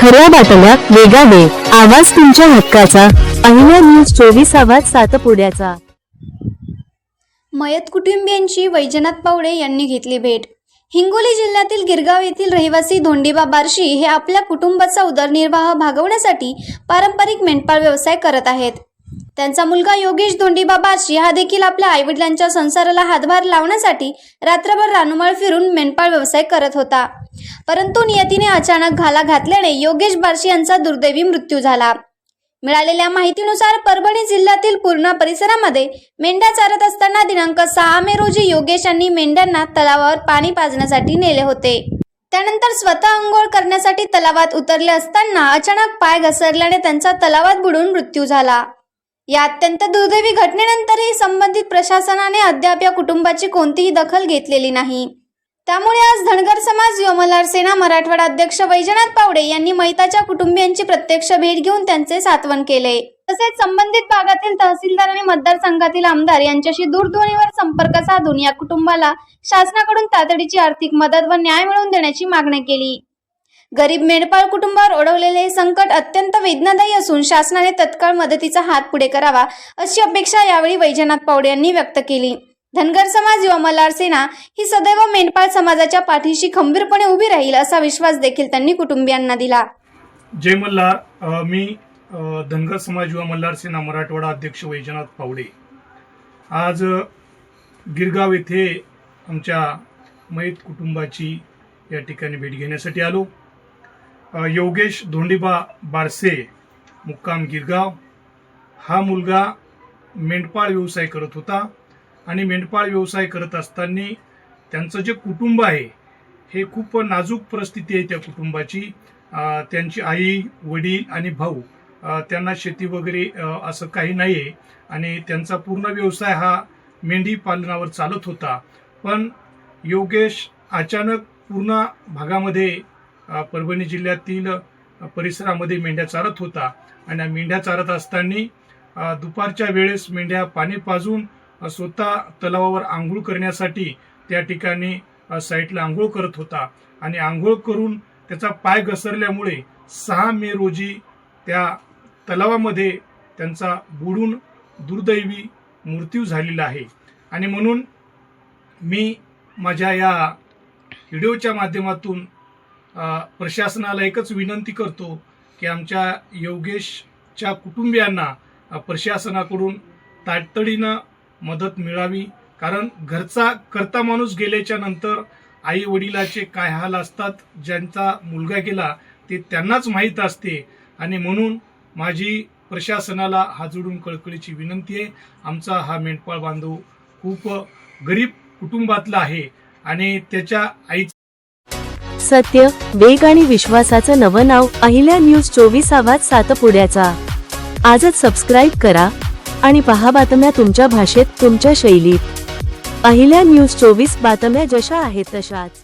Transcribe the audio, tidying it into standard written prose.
खऱ्या बातम्या वेगाने, आवाज तुमच्या हक्काचा. अहिल्या न्यूज 24 आवाज सातपुड्याचा. मयत कुटुंबियांची वैजनाथ पावडे यांनी घेतली भेट. हिंगोली जिल्ह्यातील गिरगाव येथील रहिवासी धोंडीबा बार्शी हे आपल्या कुटुंबाचा उदरनिर्वाह भागवण्यासाठी पारंपरिक मेंढपाळ व्यवसाय करत आहेत. त्यांचा मुलगा योगेश धोंडीबा बार्शी हा देखील आपल्या आईवडिलांच्या संसाराला हातभार लावण्यासाठी रात्रभर रानुमाळ फिरून मेंढपाळ व्यवसाय करत होता. परंतु नियतीने अचानक घाला घातल्याने योगेश बार्शी यांचा दुर्दैवी मृत्यू झाला. मिळालेल्या माहितीनुसार परभणी जिल्ह्यातील पूर्णा परिसरामध्ये मेंढ्या चारत असताना दिनांक 6 मे रोजी योगेश यांनी मेंढ्यांना तलावावर पाणी पाजण्यासाठी नेले होते. त्यानंतर स्वतः अंघोळ करण्यासाठी तलावात उतरले असताना अचानक पाय घसरल्याने त्यांचा तलावात बुडून मृत्यू झाला. या अत्यंत दुर्दैवी घटनेनंतरही संबंधित प्रशासनाने अद्याप या कुटुंबाची कोणतीही दखल घेतलेली नाही. त्यामुळे आज धनगर समाज युवा मल्हार सेना मराठवाडा अध्यक्ष वैजनाथ पावडे यांनी मयताच्या कुटुंबियांची प्रत्यक्ष भेट घेऊन त्यांचे सांत्वन केले. तसेच संबंधित भागातील तहसीलदार आणि मतदारसंघातील आमदार यांच्याशी दूरध्वनीवर संपर्क साधून या कुटुंबाला शासनाकडून तातडीची आर्थिक मदत व न्याय मिळवून देण्याची मागणी केली. गरीब मेंढपाळ कुटुंबावर ओढवलेले हे संकट अत्यंत वेदनादायी असून शासनाने तत्काळ मदतीचा हात पुढे करावा अशी अपेक्षा यावेळी वैजनाथ पावडे यांनी व्यक्त केली. धनगर समाज युवा मल्हार सेना ही सदैव मेंढपाळ समाजाच्या पाठीशी खंबीरपणे उभी राहील असा विश्वास देखील त्यांनी कुटुंबियांना दिला. जय मल्हार. मी धनगर समाज युवा मल्हार सेना मराठवाडा अध्यक्ष वैजनाथ पावडे आज गिरगाव येथे आमच्या मयत कुटुंबाची या ठिकाणी भेट घेण्यासाठी आलो. योगेश धोंडीबा बारसे मुक्काम गिरगाव हा मुलगा मेंढपाळ व्यवसाय करत होता आणि मेंढपाळ व्यवसाय करत असताना त्यांचं जे कुटुंब आहे हे खूप नाजूक परिस्थिती आहे त्या कुटुंबाची. त्यांची आई, वडील आणि भाऊ त्यांना शेती वगैरे असं काही नाही आहे आणि त्यांचा पूर्ण व्यवसाय हा मेंढी पालनावर चालत होता. पण योगेश अचानक पूर्ण भागामध्ये परभणी जिल्ह्यातील परिसरामध्ये मेंढ्या चारत होता आणि मेंढ्या चारत असताना दुपारच्या वेळेस मेंढ्या पाणी पाजून स्वतः तलावावर आंघोळ करण्यासाठी त्या ठिकाणी साईडला आंघोळ करत होता आणि आंघोळ करून त्याचा पाय घसरल्यामुळे 6 मे रोजी त्या तलावामध्ये त्यांचा बुडून दुर्दैवी मृत्यू झालेला आहे. आणि म्हणून मी माझ्या या व्हिडिओच्या माध्यमातून प्रशासनाला एकच विनंती करतो की आमच्या योगेशच्या कुटुंबियांना प्रशासनाकडून तातडीनं मदत मिळावी. कारण घरचा करता माणूस गेल्याच्या नंतर आई वडिलाचे काय हाल असतात, ज्यांचा मुलगा गेला ते त्यांनाच माहीत असते. आणि म्हणून माझी प्रशासनाला हात जोडून कळकळीची विनंती आहे. आमचा हा मेंढपाळ बांधव खूप गरीब कुटुंबातला आहे आणि त्याच्या आई सत्य, वेग आणि विश्वासाचं नवं नाव अहिल्या न्यूज 24 आवाज सातपुड्याचा. आजच सबस्क्राईब करा आणि पहा बातम्या तुमच्या भाषेत, तुमच्या शैलीत. अहिल्या न्यूज 24 बातम्या जशा आहेत तशाच.